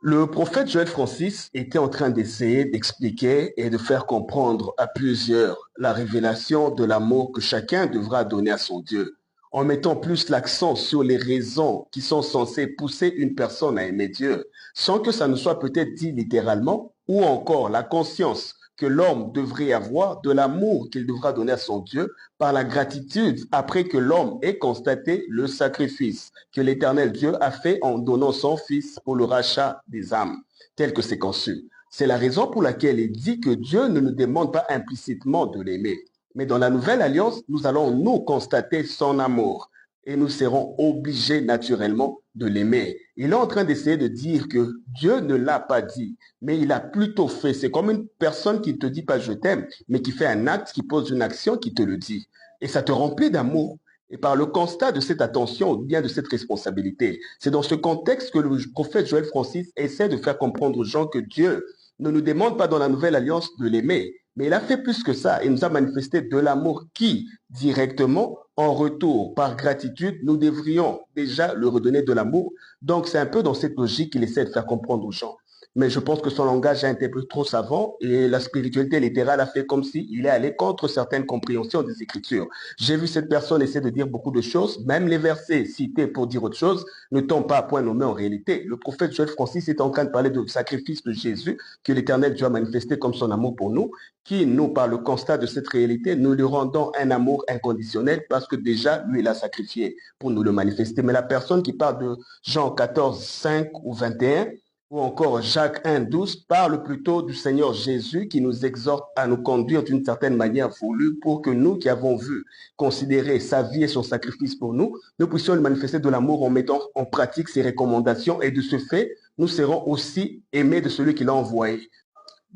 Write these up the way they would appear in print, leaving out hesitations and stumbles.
Le prophète Joël Francis était en train d'essayer d'expliquer et de faire comprendre à plusieurs la révélation de l'amour que chacun devra donner à son Dieu, en mettant plus l'accent sur les raisons qui sont censées pousser une personne à aimer Dieu, sans que ça ne soit peut-être dit littéralement, ou encore la conscience que l'homme devrait avoir de l'amour qu'il devra donner à son Dieu par la gratitude après que l'homme ait constaté le sacrifice que l'Éternel Dieu a fait en donnant son Fils pour le rachat des âmes, tel que c'est conçu. C'est la raison pour laquelle il dit que Dieu ne nous demande pas implicitement de l'aimer. Mais dans la nouvelle alliance, nous allons nous constater son amour et nous serons obligés naturellement de l'aimer. Il est en train d'essayer de dire que Dieu ne l'a pas dit, mais il a plutôt fait. C'est comme une personne qui ne te dit pas je t'aime, mais qui fait un acte, qui pose une action, qui te le dit. Et ça te remplit d'amour. Et par le constat de cette attention ou bien de cette responsabilité, c'est dans ce contexte que le prophète Joël Francis essaie de faire comprendre aux gens que Dieu ne nous demande pas dans la nouvelle alliance de l'aimer, mais il a fait plus que ça. Il nous a manifesté de l'amour qui, directement, en retour, par gratitude, nous devrions déjà le redonner de l'amour. Donc c'est un peu dans cette logique qu'il essaie de faire comprendre aux gens. Mais je pense que son langage a été trop savant et la spiritualité littérale a fait comme s'il est allé contre certaines compréhensions des Écritures. J'ai vu cette personne essayer de dire beaucoup de choses, même les versets cités pour dire autre chose ne tombent pas à point nommé en réalité. Le prophète Joël Francis est en train de parler du sacrifice de Jésus que l'Éternel Dieu a manifesté comme son amour pour nous, qui nous, par le constat de cette réalité, nous lui rendons un amour inconditionnel parce que déjà, lui, il a sacrifié pour nous le manifester. Mais la personne qui parle de Jean 14, 5 ou 21, ou encore Jacques 1, 12, parle plutôt du Seigneur Jésus qui nous exhorte à nous conduire d'une certaine manière voulue pour que nous qui avons vu, considérer sa vie et son sacrifice pour nous, nous puissions le manifester de l'amour en mettant en pratique ses recommandations et de ce fait, nous serons aussi aimés de celui qui l'a envoyé.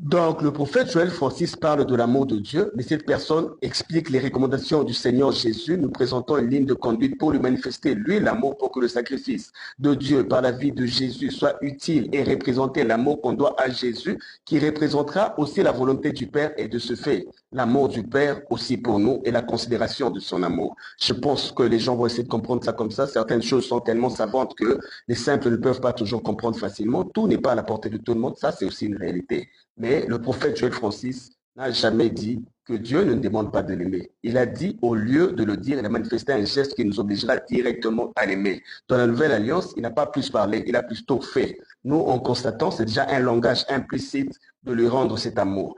Donc, le prophète Joël Francis parle de l'amour de Dieu, mais cette personne explique les recommandations du Seigneur Jésus, nous présentant une ligne de conduite pour lui manifester, lui, l'amour pour que le sacrifice de Dieu par la vie de Jésus soit utile et représenter l'amour qu'on doit à Jésus, qui représentera aussi la volonté du Père et de ce fait, l'amour du Père aussi pour nous et la considération de son amour. Je pense que les gens vont essayer de comprendre ça comme ça. Certaines choses sont tellement savantes que les simples ne peuvent pas toujours comprendre facilement. Tout n'est pas à la portée de tout le monde. Ça, c'est aussi une réalité. Mais le prophète Joël Francis n'a jamais dit que Dieu ne nous demande pas de l'aimer. Il a dit, au lieu de le dire, il a manifesté un geste qui nous obligera directement à l'aimer. Dans la nouvelle alliance, il n'a pas plus parlé, il a plutôt fait. Nous, en constatant, c'est déjà un langage implicite de lui rendre cet amour.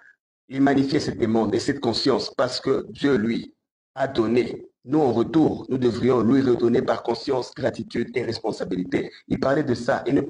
Il magnifiait cette demande et cette conscience parce que Dieu, lui, a donné. Nous, en retour, nous devrions lui redonner par conscience, gratitude et responsabilité. Il parlait de ça. Il ne